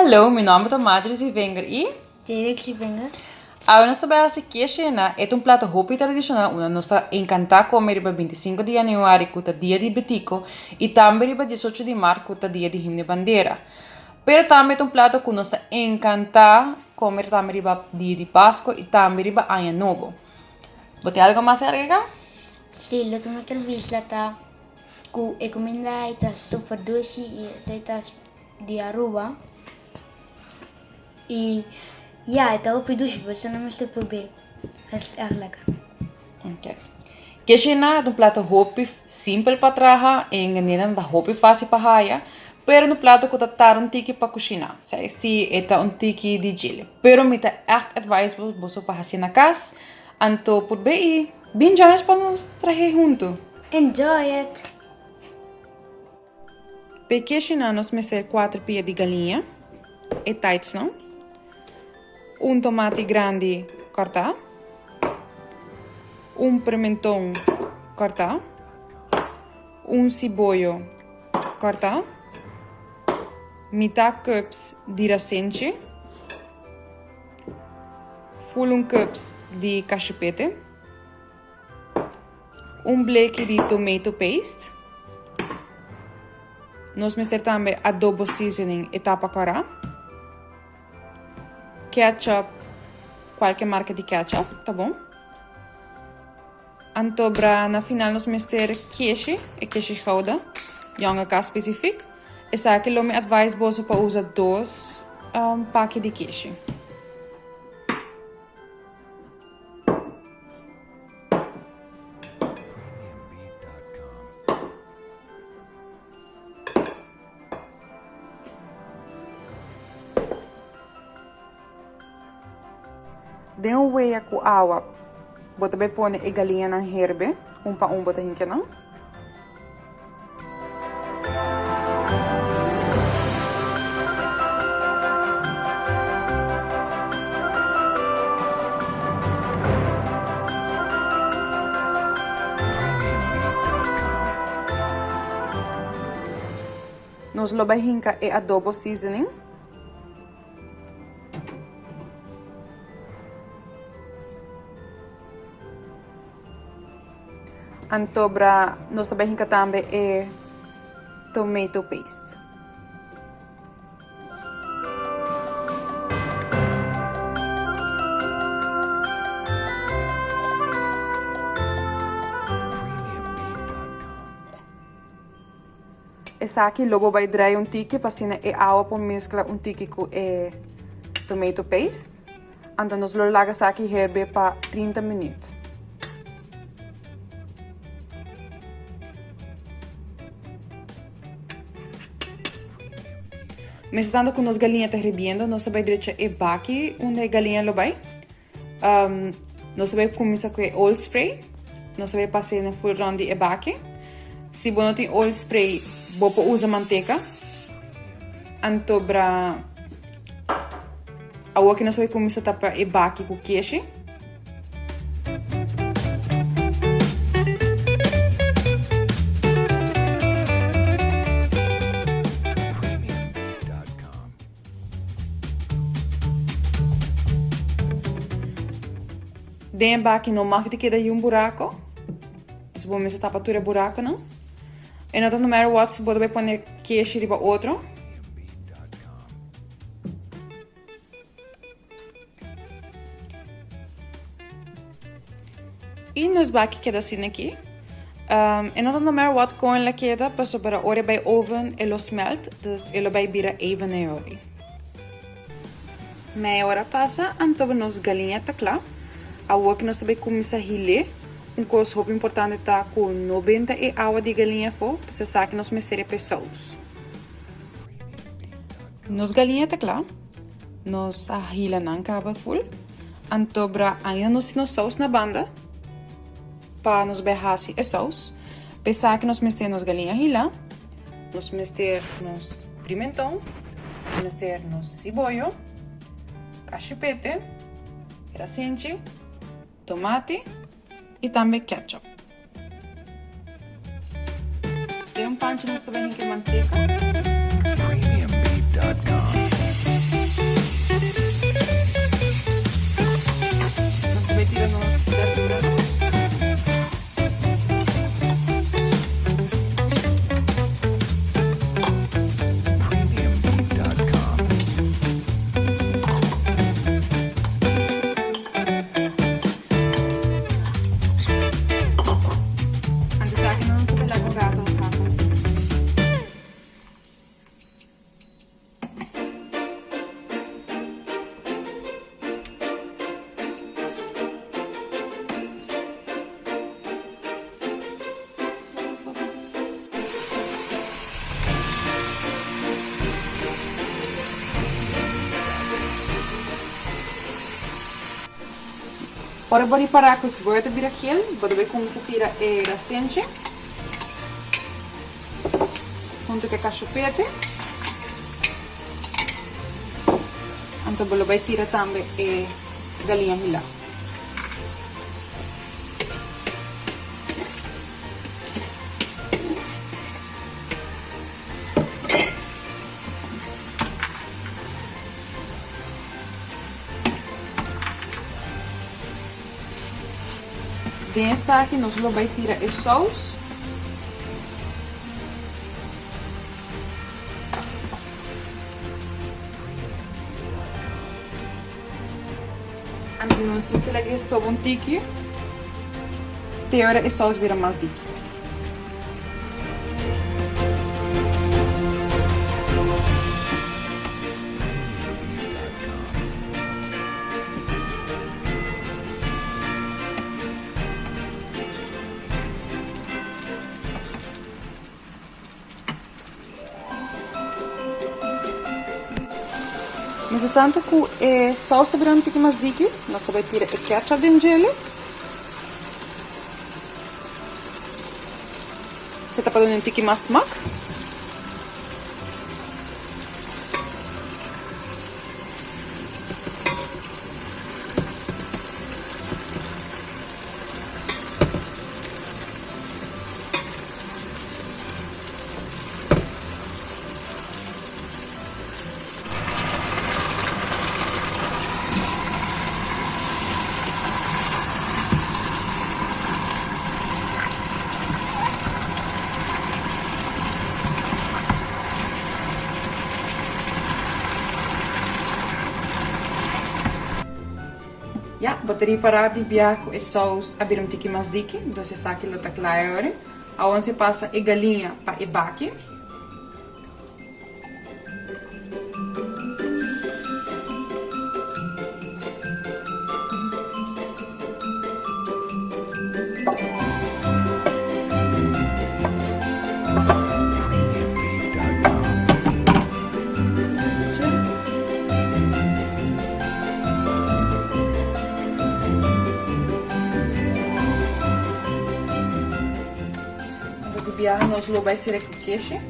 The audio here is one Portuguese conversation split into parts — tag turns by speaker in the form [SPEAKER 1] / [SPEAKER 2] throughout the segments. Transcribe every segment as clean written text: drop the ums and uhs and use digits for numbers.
[SPEAKER 1] Hallo, meu nome é Madre Zivenger e
[SPEAKER 2] Derek Zivenger.
[SPEAKER 1] a nossa base quechena é prato hopi tradicional, uma nossa encanta comer riba 25 de januário, que dia de Betico, e também riba 18 de março, que dia de himne bandeira. Pero também é prato que nos encanta comer também riba dia de Páscoa e também riba Ano Novo. Você tem algo mais a agregar?
[SPEAKER 2] Sí, lo que me quiero visitar está que he comida está super doce y está de Aruba. Y ja, está op doce, pero eso no me estoy por ver. Het is erg lekker.
[SPEAKER 1] Ok. Quechena é prato hopi simples para trabalhar, e Nederland é hopi fácil para raya, pero no prato que tá um tiki para cozinhar. Sei se é um tiki de gelo. Pero me tá echt advisable você para fazer na casa, anto por bem, bem jones para nos trazer junto.
[SPEAKER 2] Enjoy it!
[SPEAKER 1] Para quechena nós meter 4 pies de galinha, é tight não? Tomate grande cortar, pimentão cortar, cebola cortar, metade cups de racente, full cups de cachepete, bleque de tomato paste, nós meter também adobo seasoning etapa cora, ketchup, qualquer marca de ketchup, tá bom? Antobra na final nós meter queijo, e queijo gouda, jonge cá específico. E sabe que eu me advise você para usar 2 pacotes de queijo. Dê hueia com água. Bota bem pôr a galinha na herbe. Para bota hinca não. Nos loba hinca e adobo seasoning. Antobra, nós também também é tomato paste. Essa aqui logo vai dry tiki para cima é água para mesclar tiki com tomato paste. Então nós lo laga aqui herbe para 30 minutos. Mas estando com as galinhas herviendo, nós vai direto e baki onde a galinha lo vai. Nós vai começar com oil spray. Nós vai passar na full round de baki. Se você não tem oil spray, você usa manteca. Antobra a que nós vai começar a tapar e baki com queijo. Den baki não mag de queda buraco. Dus vou começar a tapar tudo buraco, não? E não no matter what, se você vai pôr queijo riba outro. E nos baki queda assim aqui. E não no matter what, com ela queda, passo para a hora bij oven e lo smelt. Dus ela vai virar even na hora. Meia hora passa, então nos galinha tá claro. A que nós também começamos a hilar. Coisa muito importante está com 90 e água de galinha for, para você saber que nós misturar pessoas. Nos galinha tá claro. Nós a hilar não acaba full. Então, ainda nós temos sauce na banda. Para nos berrar a sauce. Pensar que nós misturamos galinha hilar. Nós misturamos pimentão. Nós misturamos cebola. Cachepete. Racente. Tomate e também ketchup. Tem pancho nós também com manteiga. Premiumbeef.com Nós também tiramos verdura. Antes aqui nós também lá com gato passo. Ora vou parar com esse gosto vir aqui, vou ver como se tira a racente, junto com a cachupete. Então vou tirar também a galinha milá. Dessa aqui nós vamos tirar a sauce. Antes nós vamos selecionar esto um tiki. Te agora a sauce vira mais dique. Mas tanto que a sauce está virando um pouquinho mais dique, nós também tirar a ketchup dentro dele. Você está fazendo um pouquinho mais smack. Ja, bateria parada de biaco e sauce a um pouquinho mais dique, então você sabe que ele está claro agora. Aonde você passa a galinha para o baque. Nós vamos ser com queijo.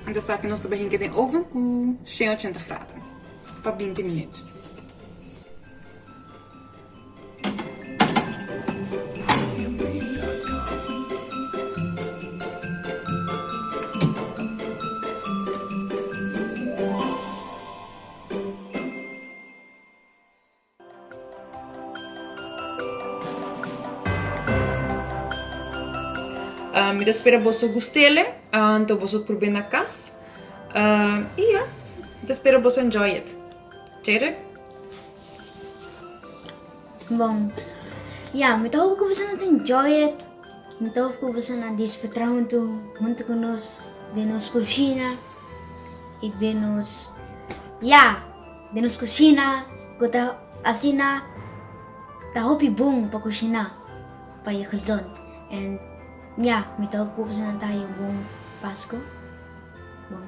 [SPEAKER 1] Então, aqui nós também em oven com 180 graus para 20 minutos. Me espera você gostele, então você probe na casa. E ja, espero você enjoy it. Jade?
[SPEAKER 2] Bom, ja, met hoop que você não enjoy it. Met hoop que você não desfrutar junto conosco de nossa cozinha e de nos, de nos cozinha, que tá assim tá hopi bom para cozinhar, para ir gezond. En ja, met hoop que você não tá aí bom Pasko. Bom.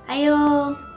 [SPEAKER 2] Ayo!